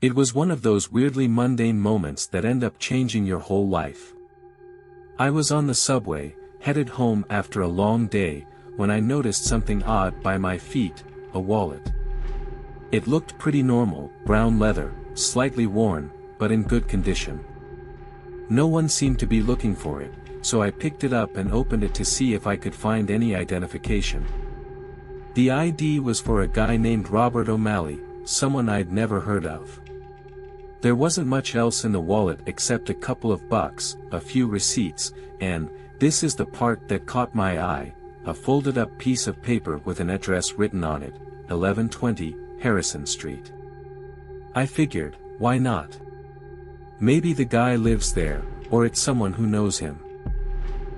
It was one of those weirdly mundane moments that end up changing your whole life. I was on the subway, headed home after a long day, when I noticed something odd by my feet, a wallet. It looked pretty normal, brown leather, slightly worn, but in good condition. No one seemed to be looking for it, so I picked it up and opened it to see if I could find any identification. The ID was for a guy named Robert O'Malley, someone I'd never heard of. There wasn't much else in the wallet except a couple of bucks, a few receipts, and, this is the part that caught my eye, a folded-up piece of paper with an address written on it, 1120, Harrison Street. I figured, why not? Maybe the guy lives there, or it's someone who knows him.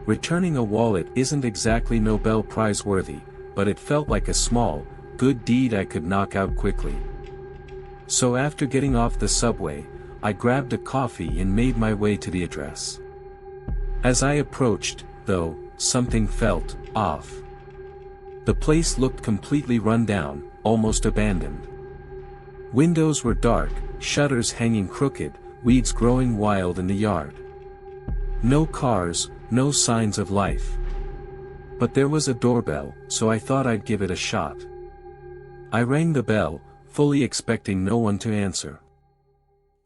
Returning a wallet isn't exactly Nobel Prize worthy, but it felt like a small, good deed I could knock out quickly. So after getting off the subway, I grabbed a coffee and made my way to the address. As I approached, though, something felt off. The place looked completely run down, almost abandoned. Windows were dark, shutters hanging crooked, weeds growing wild in the yard. No cars, no signs of life. But there was a doorbell, so I thought I'd give it a shot. I rang the bell, fully expecting no one to answer.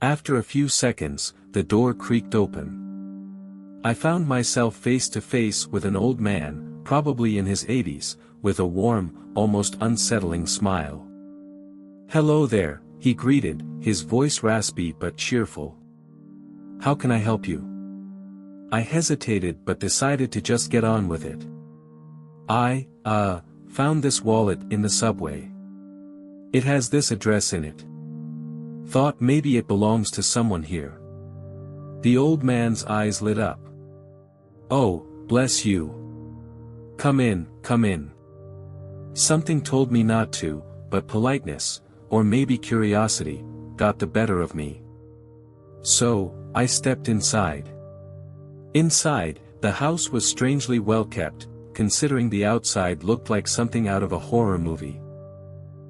After a few seconds, the door creaked open. I found myself face to face with an old man, probably in his 80s, with a warm, almost unsettling smile. "Hello there," he greeted, his voice raspy but cheerful. "How can I help you?" I hesitated but decided to just get on with it. "I found this wallet in the subway. It has this address in it. Thought maybe it belongs to someone here." The old man's eyes lit up. "Oh, bless you. Come in, come in." Something told me not to, but politeness, or maybe curiosity, got the better of me. So, I stepped inside. Inside, the house was strangely well kept, considering the outside looked like something out of a horror movie.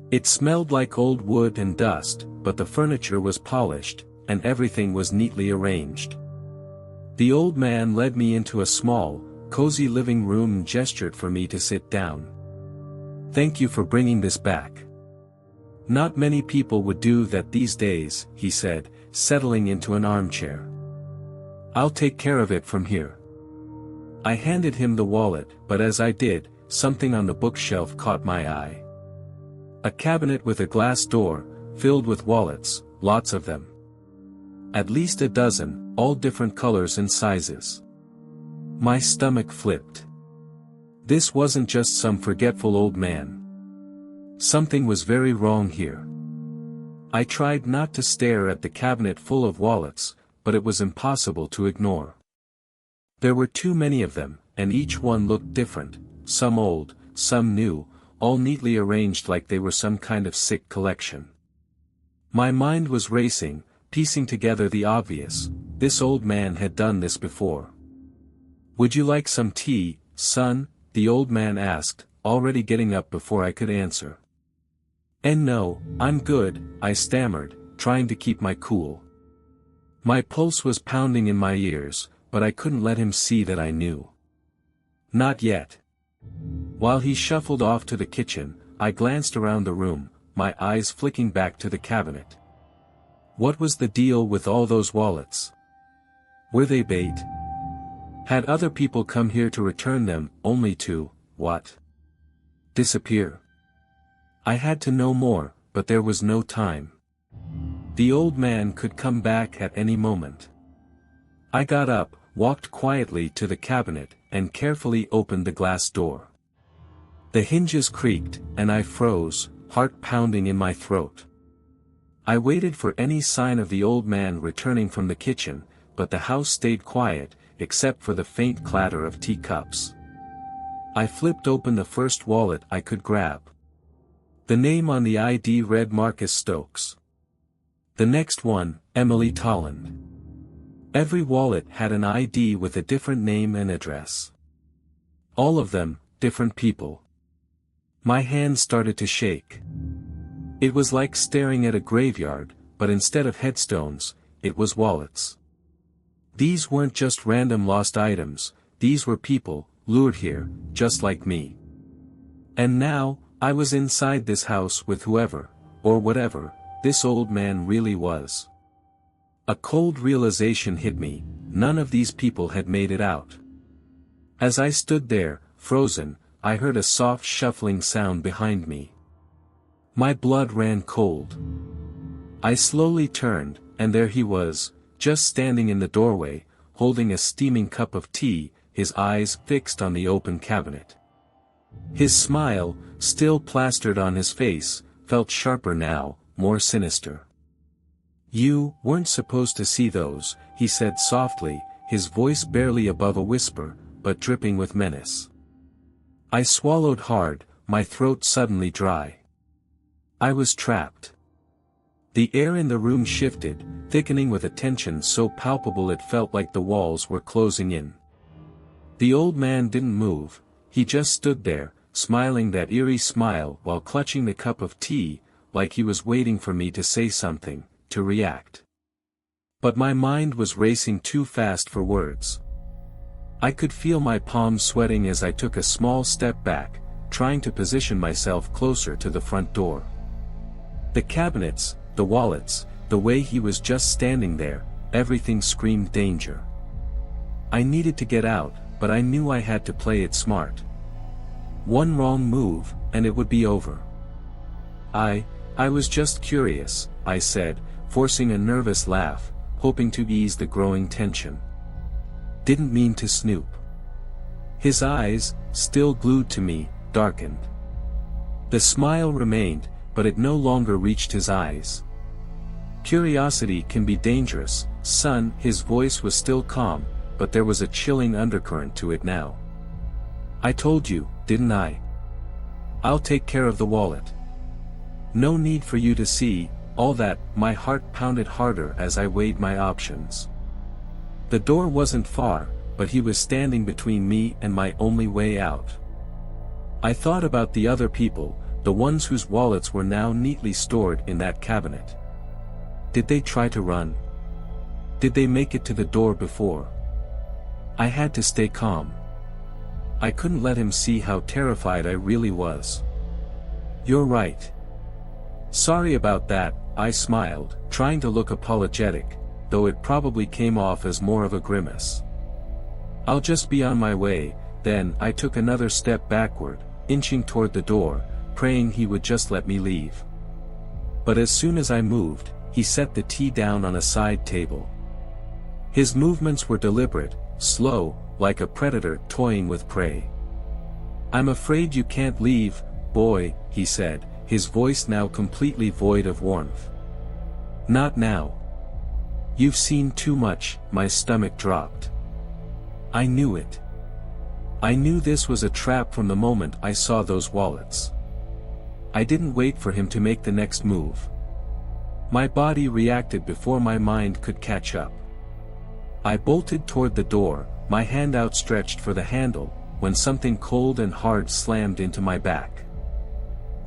It smelled like old wood and dust, but the furniture was polished, and everything was neatly arranged. The old man led me into a small, cozy living room and gestured for me to sit down. "Thank you for bringing this back. Not many people would do that these days," he said, settling into an armchair. "I'll take care of it from here." I handed him the wallet, but as I did, something on the bookshelf caught my eye. A cabinet with a glass door, filled with wallets, lots of them. At least a dozen, all different colors and sizes. My stomach flipped. This wasn't just some forgetful old man. Something was very wrong here. I tried not to stare at the cabinet full of wallets, but it was impossible to ignore. There were too many of them, and each one looked different, some old, some new, all neatly arranged like they were some kind of sick collection. My mind was racing, piecing together the obvious: this old man had done this before. "Would you like some tea, son?" the old man asked, already getting up before I could answer. "And no, I'm good," I stammered, trying to keep my cool. My pulse was pounding in my ears, but I couldn't let him see that I knew. "Not yet." While he shuffled off to the kitchen, I glanced around the room, my eyes flicking back to the cabinet. What was the deal with all those wallets? Were they bait? Had other people come here to return them, only to, what? Disappear? I had to know more, but there was no time. The old man could come back at any moment. I got up, walked quietly to the cabinet, and carefully opened the glass door. The hinges creaked, and I froze, heart pounding in my throat. I waited for any sign of the old man returning from the kitchen, but the house stayed quiet, except for the faint clatter of teacups. I flipped open the first wallet I could grab. The name on the ID read Marcus Stokes. The next one, Emily Tolland. Every wallet had an ID with a different name and address. All of them, different people. My hands started to shake. It was like staring at a graveyard, but instead of headstones, it was wallets. These weren't just random lost items, these were people, lured here, just like me. And now, I was inside this house with whoever, or whatever, this old man really was. A cold realization hit me, none of these people had made it out. As I stood there, frozen, I heard a soft shuffling sound behind me. My blood ran cold. I slowly turned, and there he was, just standing in the doorway, holding a steaming cup of tea, his eyes fixed on the open cabinet. His smile, still plastered on his face, felt sharper now, more sinister. "You weren't supposed to see those," he said softly, his voice barely above a whisper, but dripping with menace. I swallowed hard, my throat suddenly dry. I was trapped. The air in the room shifted, thickening with a tension so palpable it felt like the walls were closing in. The old man didn't move, he just stood there, smiling that eerie smile while clutching the cup of tea, like he was waiting for me to say something, to react. But my mind was racing too fast for words. I could feel my palms sweating as I took a small step back, trying to position myself closer to the front door. The cabinets, the wallets, the way he was just standing there, everything screamed danger. I needed to get out, but I knew I had to play it smart. One wrong move, and it would be over. I was just curious, I said, forcing a nervous laugh, hoping to ease the growing tension. Didn't mean to snoop. His eyes, still glued to me, darkened. The smile remained, but it no longer reached his eyes. Curiosity can be dangerous, son. His voice was still calm, but there was a chilling undercurrent to it now. I told you, didn't I? I'll take care of the wallet. No need for you to see, all that. My heart pounded harder as I weighed my options. The door wasn't far, but he was standing between me and my only way out. I thought about the other people, the ones whose wallets were now neatly stored in that cabinet. Did they try to run? Did they make it to the door before? I had to stay calm. I couldn't let him see how terrified I really was. You're right. Sorry about that, I smiled, trying to look apologetic, though it probably came off as more of a grimace. I'll just be on my way. Then I took another step backward, inching toward the door, praying he would just let me leave. But as soon as I moved, he set the tea down on a side table. His movements were deliberate, slow, like a predator toying with prey. "I'm afraid you can't leave, boy," he said, his voice now completely void of warmth. "Not now. You've seen too much." My stomach dropped. I knew it. I knew this was a trap from the moment I saw those wallets. I didn't wait for him to make the next move. My body reacted before my mind could catch up. I bolted toward the door, my hand outstretched for the handle, when something cold and hard slammed into my back.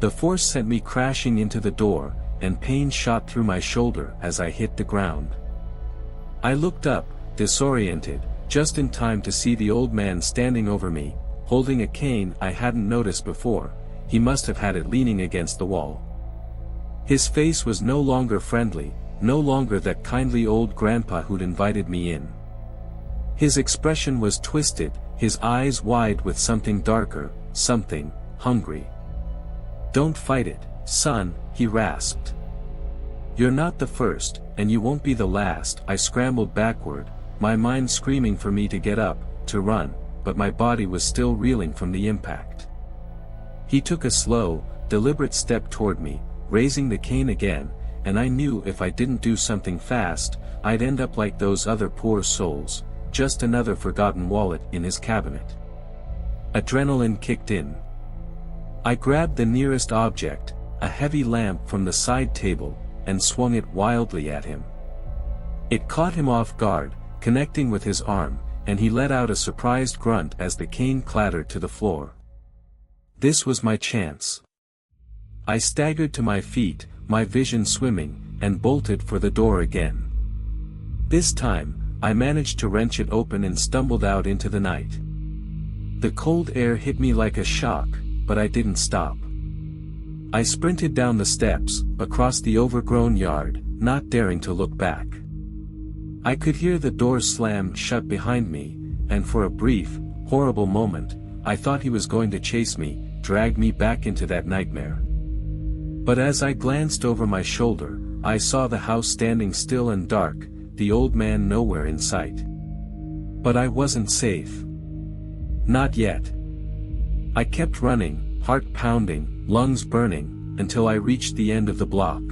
The force sent me crashing into the door, and pain shot through my shoulder as I hit the ground. I looked up, disoriented, just in time to see the old man standing over me, holding a cane I hadn't noticed before. He must have had it leaning against the wall. His face was no longer friendly, no longer that kindly old grandpa who'd invited me in. His expression was twisted, his eyes wide with something darker, something hungry. "Don't fight it, son," he rasped. "You're not the first, and you won't be the last." I scrambled backward, my mind screaming for me to get up, to run, but my body was still reeling from the impact. He took a slow, deliberate step toward me, raising the cane again, and I knew if I didn't do something fast, I'd end up like those other poor souls, just another forgotten wallet in his cabinet. Adrenaline kicked in. I grabbed the nearest object, a heavy lamp from the side table, and swung it wildly at him. It caught him off guard, connecting with his arm, and he let out a surprised grunt as the cane clattered to the floor. This was my chance. I staggered to my feet, my vision swimming, and bolted for the door again. This time, I managed to wrench it open and stumbled out into the night. The cold air hit me like a shock, but I didn't stop. I sprinted down the steps, across the overgrown yard, not daring to look back. I could hear the door slam shut behind me, and for a brief, horrible moment, I thought he was going to chase me, drag me back into that nightmare. But as I glanced over my shoulder, I saw the house standing still and dark, the old man nowhere in sight. But I wasn't safe. Not yet. I kept running, heart pounding, lungs burning, until I reached the end of the block.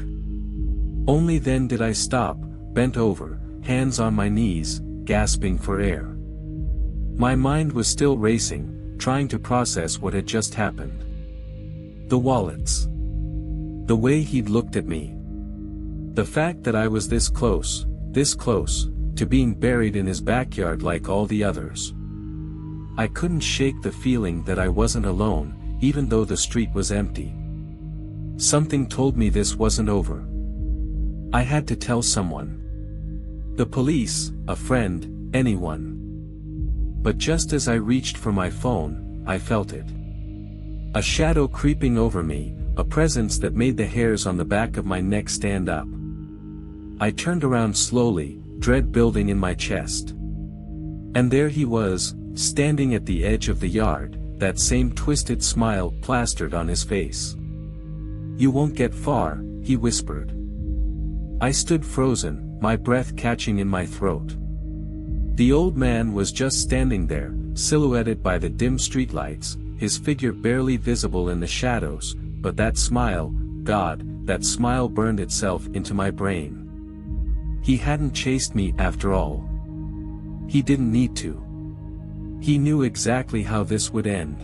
Only then did I stop, bent over, hands on my knees, gasping for air. My mind was still racing, trying to process what had just happened. The wallets. The way he'd looked at me. The fact that I was this close, to being buried in his backyard like all the others. I couldn't shake the feeling that I wasn't alone, even though the street was empty. Something told me this wasn't over. I had to tell someone. The police, a friend, anyone. But just as I reached for my phone, I felt it. A shadow creeping over me, a presence that made the hairs on the back of my neck stand up. I turned around slowly, dread building in my chest. And there he was, standing at the edge of the yard, that same twisted smile plastered on his face. "You won't get far," he whispered. I stood frozen, my breath catching in my throat. The old man was just standing there, silhouetted by the dim streetlights, his figure barely visible in the shadows, but that smile, God, that smile burned itself into my brain. He hadn't chased me after all. He didn't need to. He knew exactly how this would end.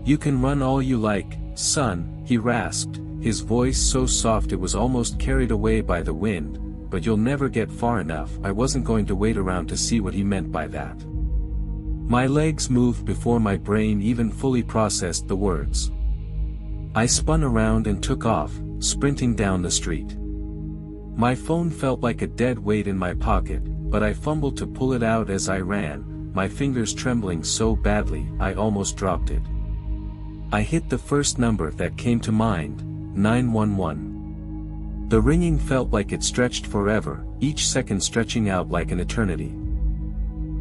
"You can run all you like, son," he rasped, his voice so soft it was almost carried away by the wind, "but you'll never get far enough." I wasn't going to wait around to see what he meant by that. My legs moved before my brain even fully processed the words. I spun around and took off, sprinting down the street. My phone felt like a dead weight in my pocket, but I fumbled to pull it out as I ran, my fingers trembling so badly I almost dropped it. I hit the first number that came to mind, 911. The ringing felt like it stretched forever, each second stretching out like an eternity.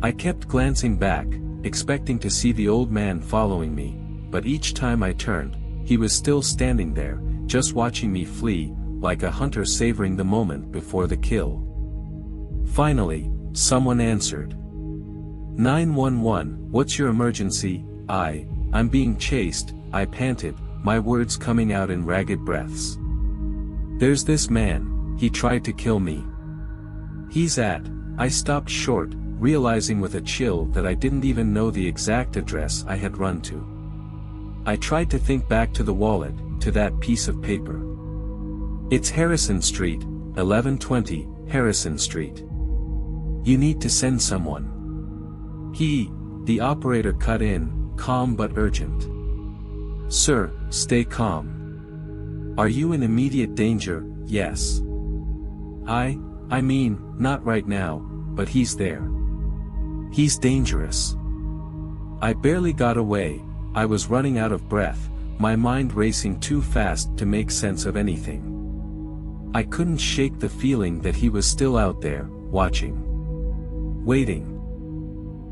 I kept glancing back, expecting to see the old man following me, but each time I turned, he was still standing there, just watching me flee, like a hunter savoring the moment before the kill. Finally, someone answered. 911, what's your emergency? I'm being chased, I panted, my words coming out in ragged breaths. There's this man, he tried to kill me. I stopped short, realizing with a chill that I didn't even know the exact address I had run to. I tried to think back to the wallet, to that piece of paper. It's Harrison Street, 1120, Harrison Street. You need to send someone. The operator cut in, calm but urgent. Sir, stay calm. Are you in immediate danger? Yes. I mean, not right now, but he's there. He's dangerous. I barely got away, I was running out of breath, my mind racing too fast to make sense of anything. I couldn't shake the feeling that he was still out there, watching. Waiting.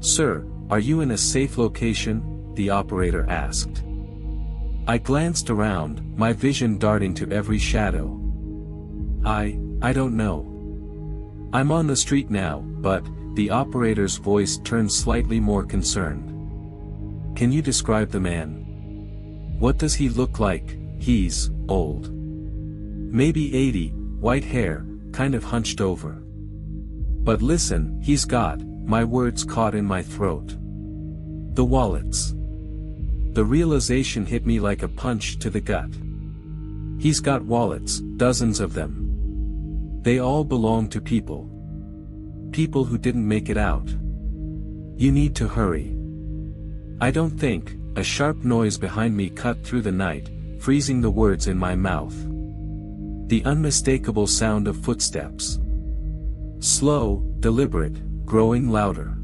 Sir, are you in a safe location? The operator asked. I glanced around, my vision darting to every shadow. I don't know. I'm on the street now, but, the operator's voice turned slightly more concerned. Can you describe the man? What does he look like? He's old. Maybe 80, white hair, kind of hunched over. But listen, he's got, my words caught in my throat. The wallets. The realization hit me like a punch to the gut. He's got wallets, dozens of them. They all belong to people. People who didn't make it out. You need to hurry. I don't think, a sharp noise behind me cut through the night, freezing the words in my mouth. The unmistakable sound of footsteps. Slow, deliberate, growing louder.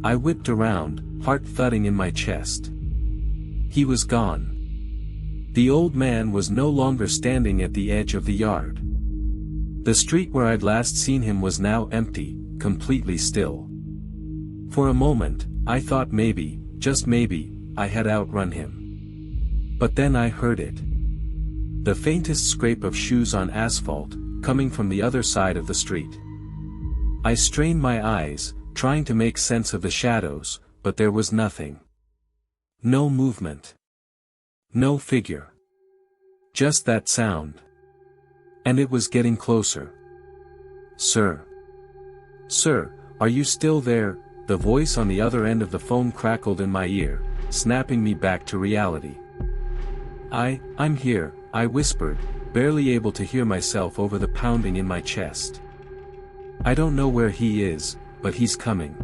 I whipped around, heart thudding in my chest. He was gone. The old man was no longer standing at the edge of the yard. The street where I'd last seen him was now empty, completely still. For a moment, I thought maybe, just maybe, I had outrun him. But then I heard it. The faintest scrape of shoes on asphalt, coming from the other side of the street. I strained my eyes, trying to make sense of the shadows, but there was nothing. No movement. No figure. Just that sound. And it was getting closer. "Sir. Sir, are you still there?" The voice on the other end of the phone crackled in my ear, snapping me back to reality. I'm here," I whispered, barely able to hear myself over the pounding in my chest. "I don't know where he is, but he's coming.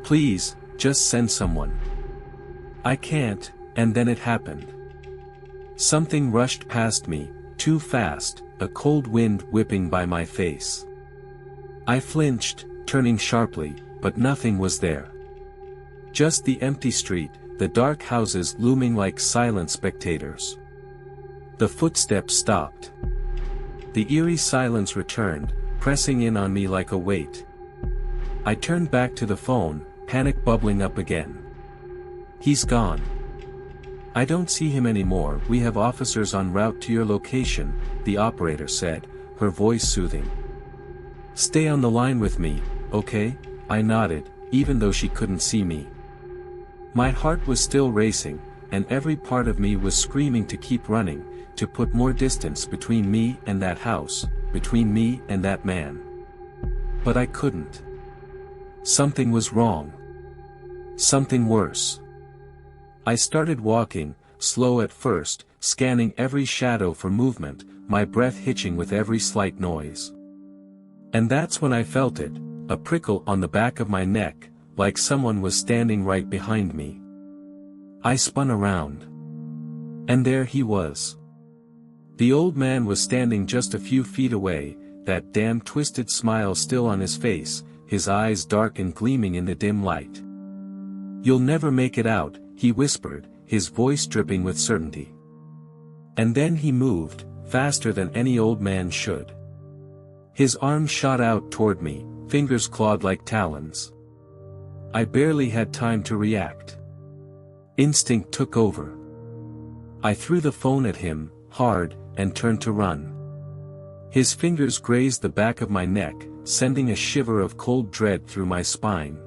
Please, just send someone." "I can't," and then it happened. Something rushed past me, too fast, a cold wind whipping by my face. I flinched, turning sharply, but nothing was there. Just the empty street, the dark houses looming like silent spectators. The footsteps stopped. The eerie silence returned, pressing in on me like a weight. I turned back to the phone, panic bubbling up again. "He's gone. I don't see him anymore. We have officers en route to your location," the operator said, her voice soothing. "Stay on the line with me, okay?" I nodded, even though she couldn't see me. My heart was still racing, and every part of me was screaming to keep running, to put more distance between me and that house, between me and that man. But I couldn't. Something was wrong. Something worse. I started walking, slow at first, scanning every shadow for movement, my breath hitching with every slight noise. And that's when I felt it, a prickle on the back of my neck, like someone was standing right behind me. I spun around. And there he was. The old man was standing just a few feet away, that damn twisted smile still on his face, his eyes dark and gleaming in the dim light. "You'll never make it out," he whispered, his voice dripping with certainty. And then he moved, faster than any old man should. His arm shot out toward me, fingers clawed like talons. I barely had time to react. Instinct took over. I threw the phone at him, hard, and turned to run. His fingers grazed the back of my neck, sending a shiver of cold dread through my spine.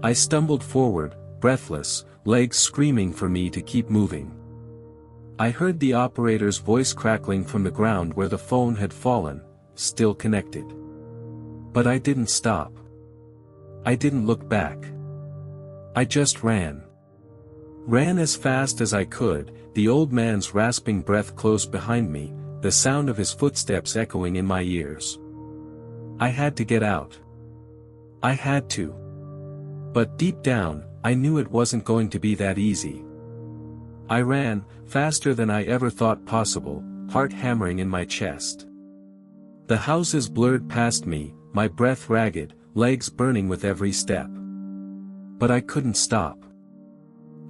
I stumbled forward, breathless, legs screaming for me to keep moving. I heard the operator's voice crackling from the ground where the phone had fallen, still connected. But I didn't stop. I didn't look back. I just ran. Ran as fast as I could, the old man's rasping breath close behind me, the sound of his footsteps echoing in my ears. I had to get out. I had to. But deep down, I knew it wasn't going to be that easy. I ran, faster than I ever thought possible, heart hammering in my chest. The houses blurred past me, my breath ragged, legs burning with every step. But I couldn't stop.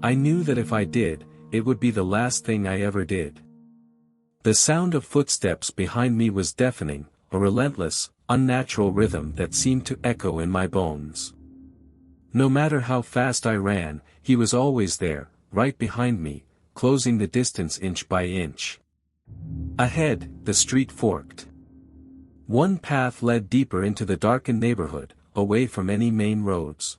I knew that if I did, it would be the last thing I ever did. The sound of footsteps behind me was deafening, a relentless, unnatural rhythm that seemed to echo in my bones. No matter how fast I ran, he was always there, right behind me, closing the distance inch by inch. Ahead, the street forked. One path led deeper into the darkened neighborhood, away from any main roads.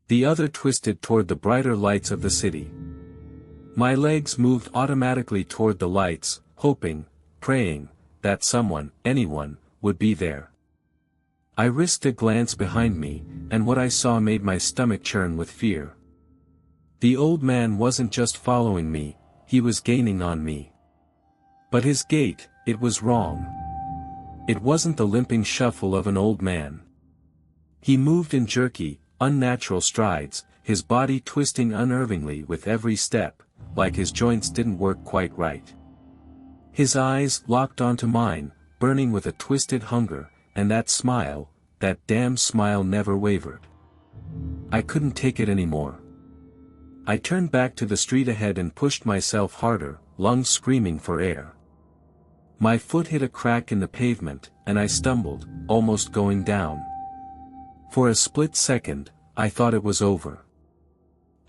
The other twisted toward the brighter lights of the city. My legs moved automatically toward the lights, hoping, praying, that someone, anyone, would be there. I risked a glance behind me, and what I saw made my stomach churn with fear. The old man wasn't just following me, he was gaining on me. But his gait, it was wrong. It wasn't the limping shuffle of an old man. He moved in jerky, unnatural strides, his body twisting unnervingly with every step, like his joints didn't work quite right. His eyes locked onto mine, burning with a twisted hunger, and that smile, that damn smile never wavered. I couldn't take it anymore. I turned back to the street ahead and pushed myself harder, lungs screaming for air. My foot hit a crack in the pavement, and I stumbled, almost going down. For a split second, I thought it was over.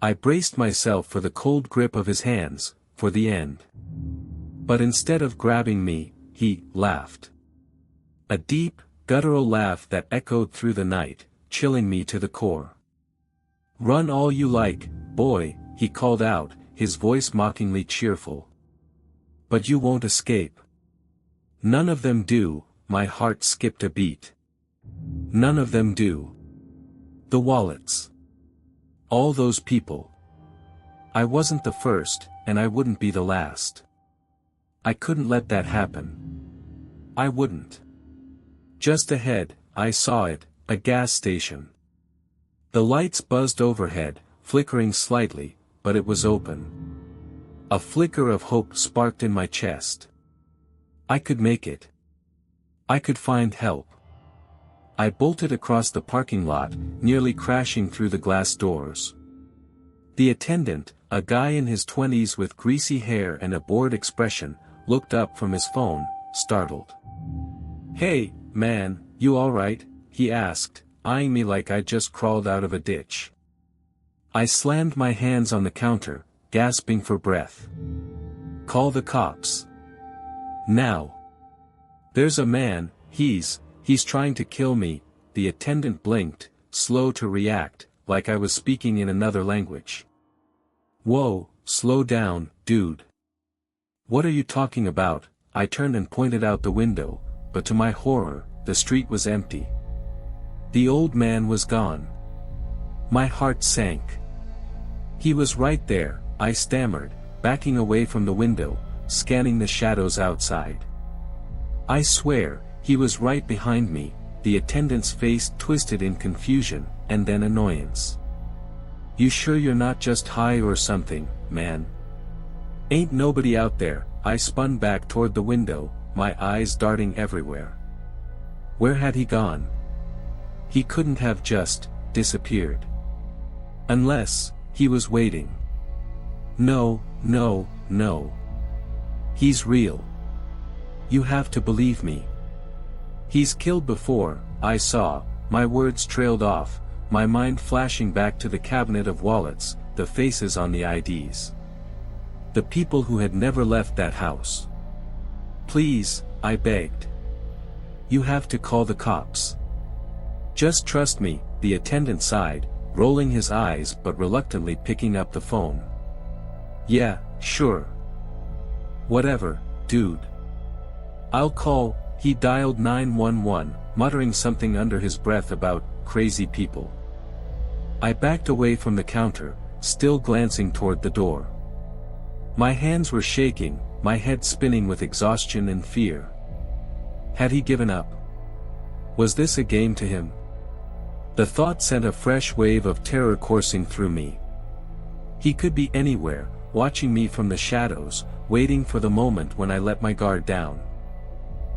I braced myself for the cold grip of his hands, for the end. But instead of grabbing me, he laughed. A deep, guttural laugh that echoed through the night, chilling me to the core. "Run all you like, boy," he called out, his voice mockingly cheerful. "But you won't escape." "None of them do," my heart skipped a beat. "None of them do." The wallets. All those people. I wasn't the first, and I wouldn't be the last. I couldn't let that happen. I wouldn't. Just ahead, I saw it, a gas station. The lights buzzed overhead, flickering slightly, but it was open. A flicker of hope sparked in my chest. I could make it. I could find help. I bolted across the parking lot, nearly crashing through the glass doors. The attendant, a guy in his 20s with greasy hair and a bored expression, looked up from his phone, startled. "Hey, man, you alright?" he asked, eyeing me like I'd just crawled out of a ditch. I slammed my hands on the counter, gasping for breath. "Call the cops. Now. There's a man, he's trying to kill me." The attendant blinked, slow to react, like I was speaking in another language. "Whoa, slow down, dude. What are you talking about?" I turned and pointed out the window, but to my horror, the street was empty. The old man was gone. My heart sank. "He was right there," I stammered, backing away from the window, scanning the shadows outside. "I swear, he was right behind me." The attendant's face twisted in confusion, and then annoyance. "You sure you're not just high or something, man? Ain't nobody out there?" I spun back toward the window, my eyes darting everywhere. Where had he gone? He couldn't have just disappeared. Unless he was waiting. No, no, no. He's real. You have to believe me. He's killed before, I saw. My words trailed off, my mind flashing back to the cabinet of wallets, the faces on the IDs. The people who had never left that house. "Please," I begged. "You have to call the cops. Just trust me," the attendant sighed, rolling his eyes but reluctantly picking up the phone. "Yeah, sure. Whatever, dude. I'll call." He dialed 911, muttering something under his breath about crazy people. I backed away from the counter, still glancing toward the door. My hands were shaking, my head spinning with exhaustion and fear. Had he given up? Was this a game to him? The thought sent a fresh wave of terror coursing through me. He could be anywhere, watching me from the shadows, waiting for the moment when I let my guard down.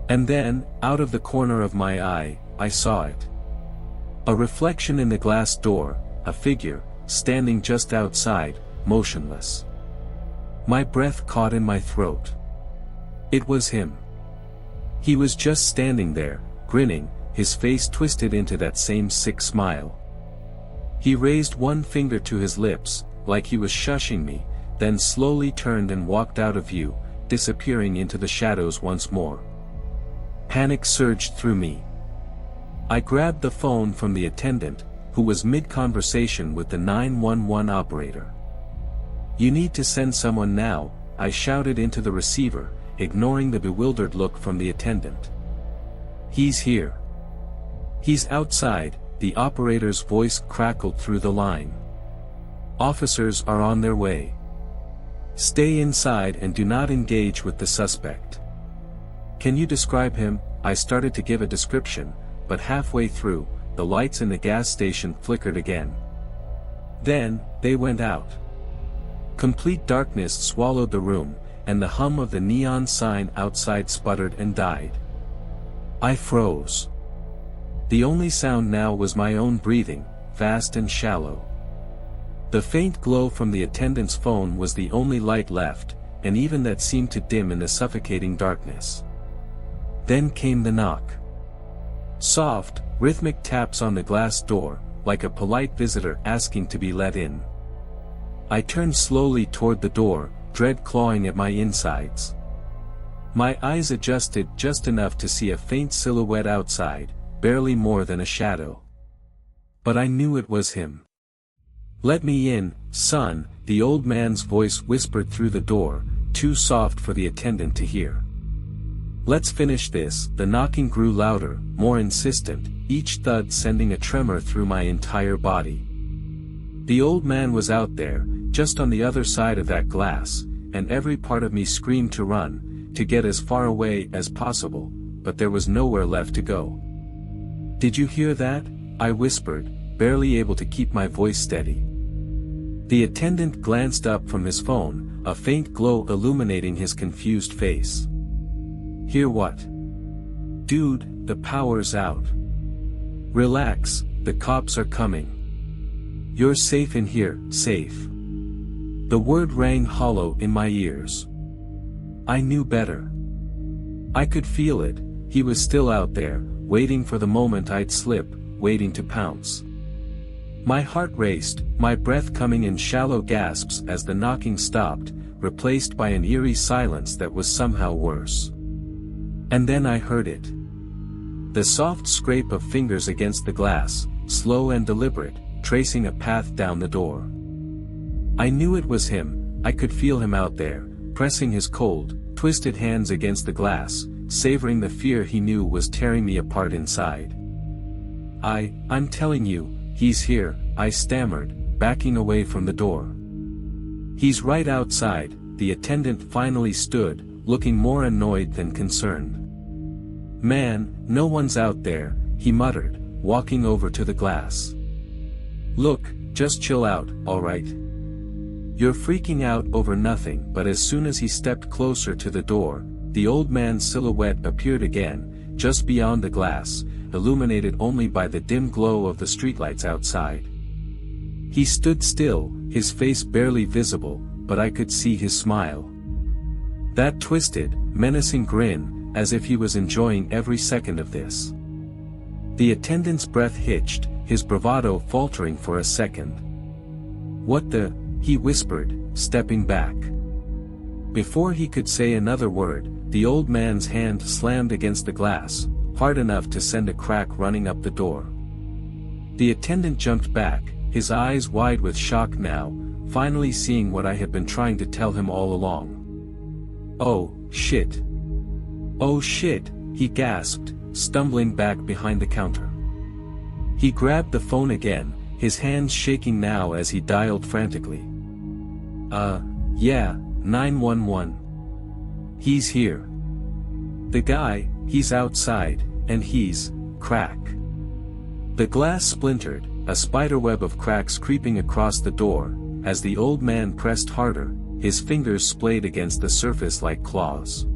And then, out of the corner of my eye, I saw it. A reflection in the glass door, a figure, standing just outside, motionless. My breath caught in my throat. It was him. He was just standing there, grinning, his face twisted into that same sick smile. He raised one finger to his lips, like he was shushing me, then slowly turned and walked out of view, disappearing into the shadows once more. Panic surged through me. I grabbed the phone from the attendant, who was mid-conversation with the 911 operator. "You need to send someone now," I shouted into the receiver, ignoring the bewildered look from the attendant. "He's here. He's outside," the operator's voice crackled through the line. "Officers are on their way. Stay inside and do not engage with the suspect." "Can you describe him?" I started to give a description, but halfway through, the lights in the gas station flickered again. Then, they went out. Complete darkness swallowed the room, and the hum of the neon sign outside sputtered and died. I froze. The only sound now was my own breathing, fast and shallow. The faint glow from the attendant's phone was the only light left, and even that seemed to dim in the suffocating darkness. Then came the knock. Soft, rhythmic taps on the glass door, like a polite visitor asking to be let in. I turned slowly toward the door, dread clawing at my insides. My eyes adjusted just enough to see a faint silhouette outside, barely more than a shadow. But I knew it was him. "Let me in, son," the old man's voice whispered through the door, too soft for the attendant to hear. "Let's finish this." The knocking grew louder, more insistent, each thud sending a tremor through my entire body. The old man was out there, just on the other side of that glass, and every part of me screamed to run, to get as far away as possible, but there was nowhere left to go. "Did you hear that?" I whispered, barely able to keep my voice steady. The attendant glanced up from his phone, a faint glow illuminating his confused face. "Hear what?" "Dude, the power's out." "Relax, the cops are coming." "You're safe in here, safe." The word rang hollow in my ears. I knew better. I could feel it, he was still out there, waiting for the moment I'd slip, waiting to pounce. My heart raced, my breath coming in shallow gasps as the knocking stopped, replaced by an eerie silence that was somehow worse. And then I heard it. The soft scrape of fingers against the glass, slow and deliberate, tracing a path down the door. I knew it was him, I could feel him out there, pressing his cold, twisted hands against the glass, savoring the fear he knew was tearing me apart inside. I'm telling you, he's here," I stammered, backing away from the door. "He's right outside." The attendant finally stood, looking more annoyed than concerned. "Man, no one's out there," he muttered, walking over to the glass. "Look, just chill out, alright? You're freaking out over nothing." But as soon as he stepped closer to the door, the old man's silhouette appeared again, just beyond the glass, illuminated only by the dim glow of the streetlights outside. He stood still, his face barely visible, but I could see his smile. That twisted, menacing grin, as if he was enjoying every second of this. The attendant's breath hitched, his bravado faltering for a second. "What the?" he whispered, stepping back. Before he could say another word, the old man's hand slammed against the glass, hard enough to send a crack running up the door. The attendant jumped back, his eyes wide with shock now, finally seeing what I had been trying to tell him all along. "Oh, shit. Oh shit," he gasped, stumbling back behind the counter. He grabbed the phone again, his hands shaking now as he dialed frantically. Yeah, 911. He's here. The guy, he's outside, and he's, crack." The glass splintered, a spiderweb of cracks creeping across the door, as the old man pressed harder, his fingers splayed against the surface like claws.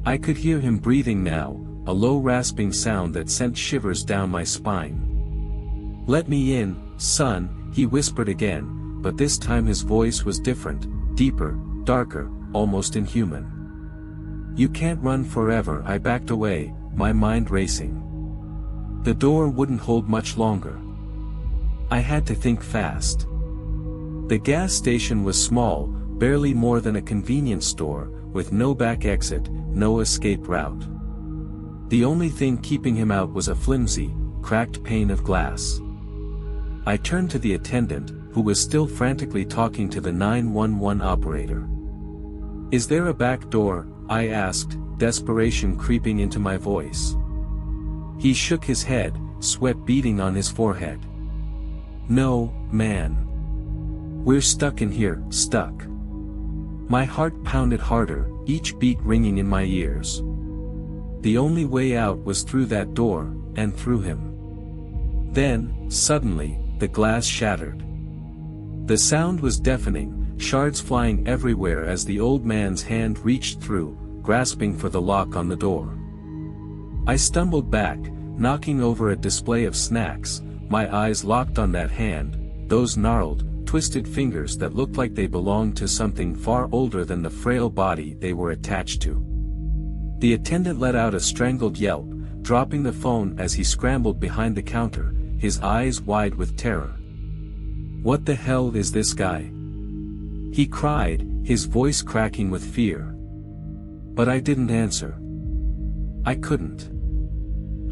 I could hear him breathing now, a low rasping sound that sent shivers down my spine. "Let me in, son," he whispered again, but this time his voice was different, deeper, darker, almost inhuman. "You can't run forever." I backed away, my mind racing. The door wouldn't hold much longer. I had to think fast. The gas station was small, barely more than a convenience store, with no back exit, no escape route. The only thing keeping him out was a flimsy, cracked pane of glass. I turned to the attendant, who was still frantically talking to the 911 operator. "Is there a back door?" I asked, desperation creeping into my voice. He shook his head, sweat beading on his forehead. "No, man. We're stuck in here, stuck." My heart pounded harder, each beat ringing in my ears. The only way out was through that door, and through him. Then, suddenly, the glass shattered. The sound was deafening, shards flying everywhere as the old man's hand reached through, grasping for the lock on the door. I stumbled back, knocking over a display of snacks, my eyes locked on that hand, those gnarled, twisted fingers that looked like they belonged to something far older than the frail body they were attached to. The attendant let out a strangled yelp, dropping the phone as he scrambled behind the counter, his eyes wide with terror. "What the hell is this guy?" he cried, his voice cracking with fear. But I didn't answer. I couldn't.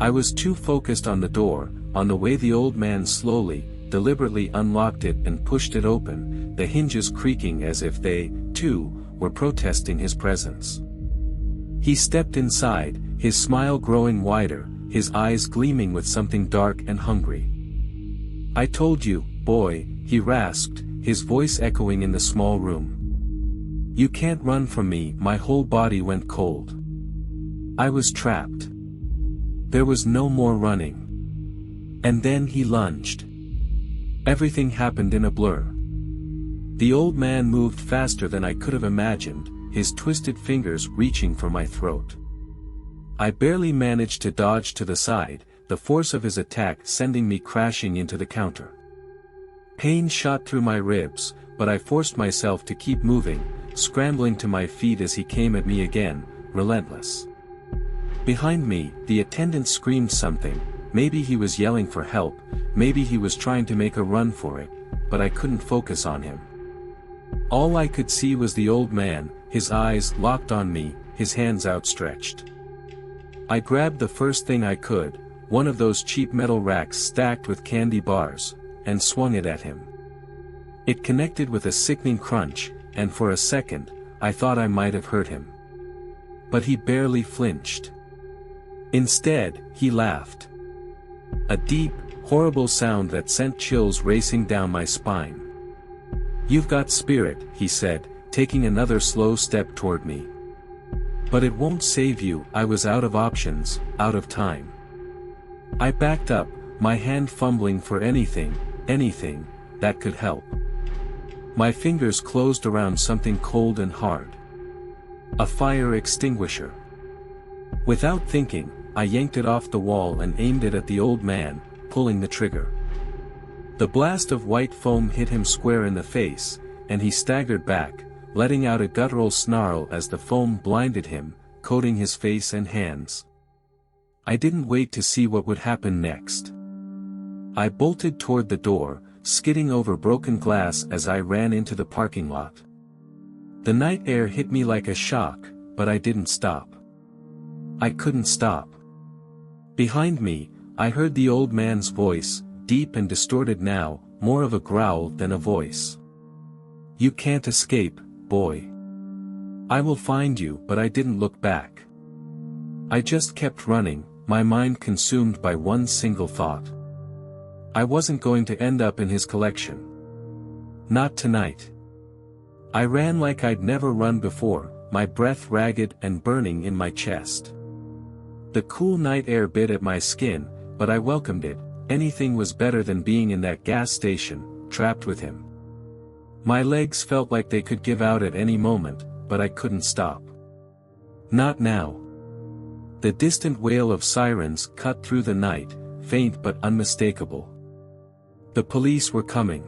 I was too focused on the door, on the way the old man slowly, deliberately unlocked it and pushed it open, the hinges creaking as if they, too, were protesting his presence. He stepped inside, his smile growing wider, his eyes gleaming with something dark and hungry. "I told you, boy," he rasped, his voice echoing in the small room. "You can't run from me." My whole body went cold. I was trapped. There was no more running. And then he lunged. Everything happened in a blur. The old man moved faster than I could have imagined, his twisted fingers reaching for my throat. I barely managed to dodge to the side, the force of his attack sending me crashing into the counter. Pain shot through my ribs, but I forced myself to keep moving, scrambling to my feet as he came at me again, relentless. Behind me, the attendant screamed something, maybe he was yelling for help, maybe he was trying to make a run for it, but I couldn't focus on him. All I could see was the old man, his eyes locked on me, his hands outstretched. I grabbed the first thing I could, one of those cheap metal racks stacked with candy bars, and swung it at him. It connected with a sickening crunch, and for a second, I thought I might have hurt him. But he barely flinched. Instead, he laughed. A deep, horrible sound that sent chills racing down my spine. "You've got spirit," he said, taking another slow step toward me. "But it won't save you." I was out of options, out of time. I backed up, my hand fumbling for anything that could help. My fingers closed around something cold and hard. A fire extinguisher. Without thinking, I yanked it off the wall and aimed it at the old man, pulling the trigger. The blast of white foam hit him square in the face, and he staggered back, letting out a guttural snarl as the foam blinded him, coating his face and hands. I didn't wait to see what would happen next. I bolted toward the door, skidding over broken glass as I ran into the parking lot. The night air hit me like a shock, but I didn't stop. I couldn't stop. Behind me, I heard the old man's voice, deep and distorted now, more of a growl than a voice. "You can't escape, boy. I will find you." But I didn't look back. I just kept running, my mind consumed by one single thought. I wasn't going to end up in his collection. Not tonight. I ran like I'd never run before, my breath ragged and burning in my chest. The cool night air bit at my skin, but I welcomed it. Anything was better than being in that gas station, trapped with him. My legs felt like they could give out at any moment, but I couldn't stop. Not now. The distant wail of sirens cut through the night, faint but unmistakable. The police were coming.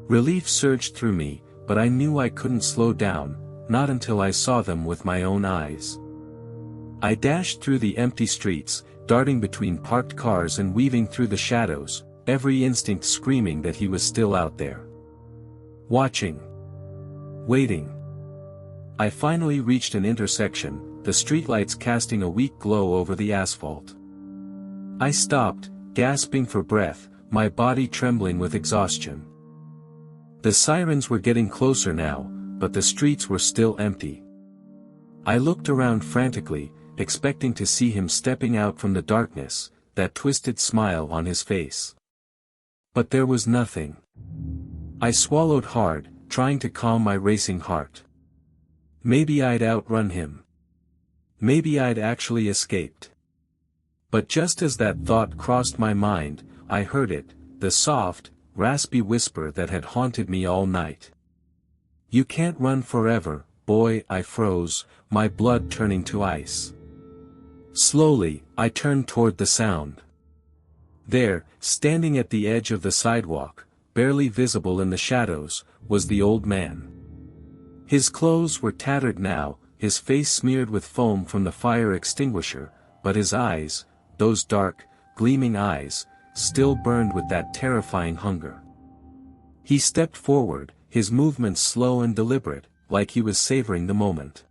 Relief surged through me, but I knew I couldn't slow down, not until I saw them with my own eyes. I dashed through the empty streets, darting between parked cars and weaving through the shadows, every instinct screaming that he was still out there. Watching. Waiting. I finally reached an intersection, the streetlights casting a weak glow over the asphalt. I stopped, gasping for breath, my body trembling with exhaustion. The sirens were getting closer now, but the streets were still empty. I looked around frantically, expecting to see him stepping out from the darkness, that twisted smile on his face. But there was nothing. I swallowed hard, trying to calm my racing heart. Maybe I'd outrun him. Maybe I'd actually escaped. But just as that thought crossed my mind, I heard it, the soft, raspy whisper that had haunted me all night. You can't run forever, boy. I froze, my blood turning to ice. Slowly, I turned toward the sound. There, standing at the edge of the sidewalk, barely visible in the shadows, was the old man. His clothes were tattered now, his face smeared with foam from the fire extinguisher, but his eyes, those dark, gleaming eyes, still burned with that terrifying hunger. He stepped forward, his movements slow and deliberate, like he was savoring the moment.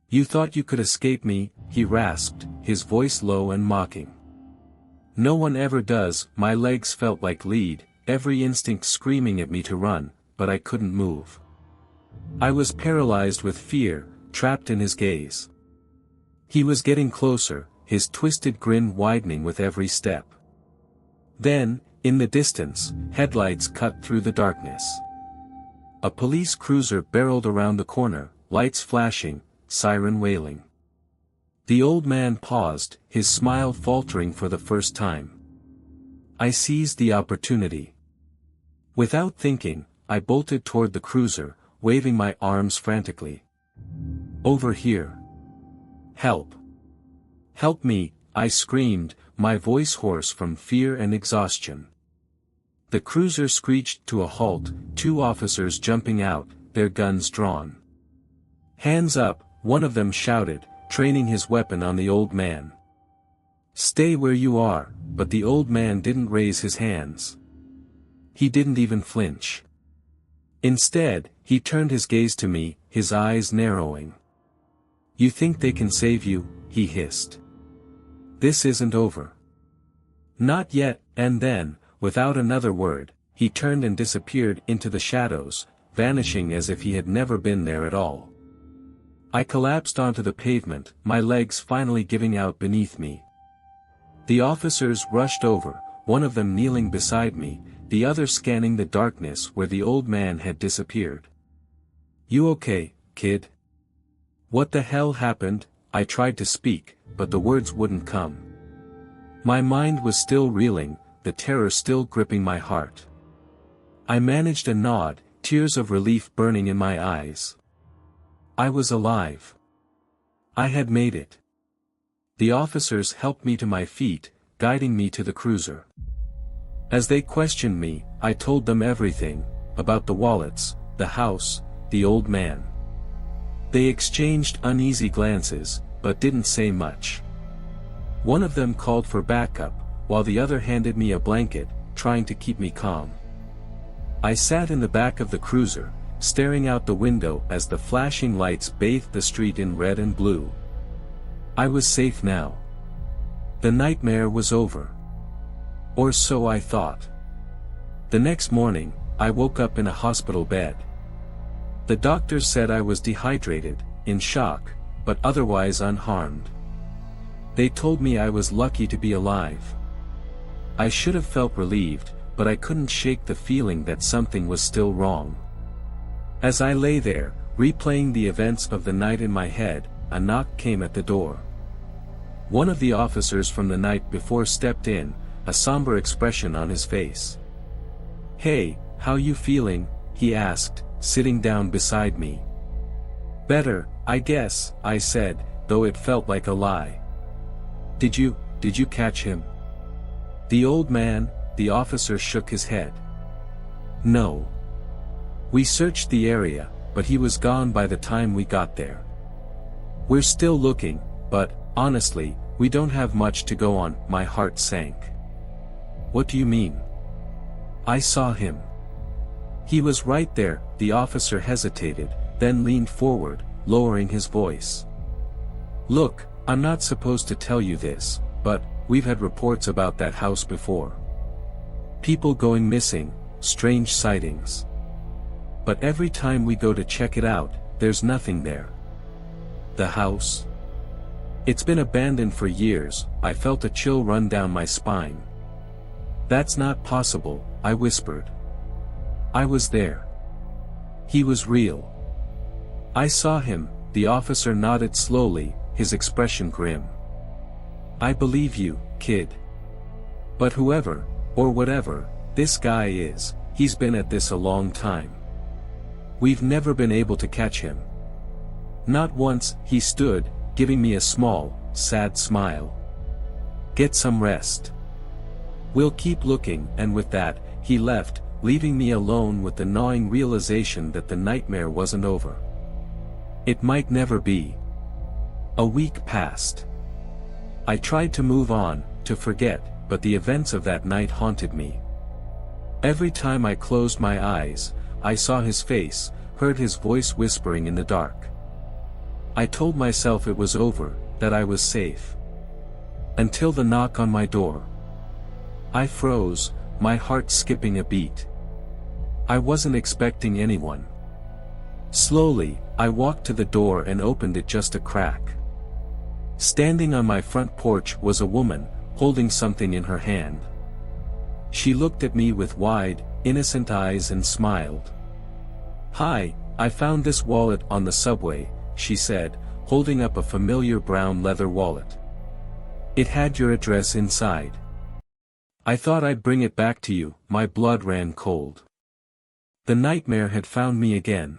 "You thought you could escape me," he rasped, his voice low and mocking. "No one ever does." My legs felt like lead, every instinct screaming at me to run, but I couldn't move. I was paralyzed with fear, trapped in his gaze. He was getting closer, his twisted grin widening with every step. Then, in the distance, headlights cut through the darkness. A police cruiser barreled around the corner, lights flashing, siren wailing. The old man paused, his smile faltering for the first time. I seized the opportunity. Without thinking, I bolted toward the cruiser, waving my arms frantically. "Over here! Help! Help me!" I screamed, my voice hoarse from fear and exhaustion. The cruiser screeched to a halt, two officers jumping out, their guns drawn. "Hands up," one of them shouted, training his weapon on the old man. "Stay where you are," but the old man didn't raise his hands. He didn't even flinch. Instead, he turned his gaze to me, his eyes narrowing. "You think they can save you?" he hissed. "This isn't over." "Not yet," and then, without another word, he turned and disappeared into the shadows, vanishing as if he had never been there at all. I collapsed onto the pavement, my legs finally giving out beneath me. The officers rushed over, one of them kneeling beside me, the other scanning the darkness where the old man had disappeared. "You okay, kid?" "What the hell happened?" I tried to speak, but the words wouldn't come. My mind was still reeling, the terror still gripping my heart. I managed a nod, tears of relief burning in my eyes. I was alive. I had made it. The officers helped me to my feet, guiding me to the cruiser. As they questioned me, I told them everything, about the wallets, the house, the old man. They exchanged uneasy glances, but didn't say much. One of them called for backup, while the other handed me a blanket, trying to keep me calm. I sat in the back of the cruiser, staring out the window as the flashing lights bathed the street in red and blue. I was safe now. The nightmare was over. Or so I thought. The next morning, I woke up in a hospital bed. The doctors said I was dehydrated, in shock, but otherwise unharmed. They told me I was lucky to be alive. I should have felt relieved, but I couldn't shake the feeling that something was still wrong. As I lay there, replaying the events of the night in my head, a knock came at the door. One of the officers from the night before stepped in, a somber expression on his face. "Hey, how you feeling?" he asked, sitting down beside me. "Better, I guess," I said, though it felt like a lie. Did you catch him?" "The old man?" The officer shook his head. "No. We searched the area, but he was gone by the time we got there. We're still looking, but, honestly, we don't have much to go on." My heart sank. "What do you mean?" "I saw him. He was right there." The officer hesitated, then leaned forward, lowering his voice. "Look, I'm not supposed to tell you this, but, we've had reports about that house before. People going missing, strange sightings. But every time we go to check it out, there's nothing there." "The house? It's been abandoned for years." I felt a chill run down my spine. "That's not possible," I whispered. "I was there. He was real. I saw him." The officer nodded slowly, his expression grim. "I believe you, kid. But whoever, or whatever, this guy is, he's been at this a long time. We've never been able to catch him. Not once. He stood, giving me a small, sad smile. Get some rest. We'll keep looking, and with that, he left, leaving me alone with the gnawing realization that the nightmare wasn't over. It might never be. A week passed. I tried to move on, to forget, but the events of that night haunted me. Every time I closed my eyes, I saw his face, heard his voice whispering in the dark. I told myself it was over, that I was safe. Until the knock on my door. I froze, my heart skipping a beat. I wasn't expecting anyone. Slowly, I walked to the door and opened it just a crack. Standing on my front porch was a woman, holding something in her hand. She looked at me with wide, innocent eyes and smiled. "Hi, I found this wallet on the subway," she said, holding up a familiar brown leather wallet. "It had your address inside. I thought I'd bring it back to you." My blood ran cold. The nightmare had found me again.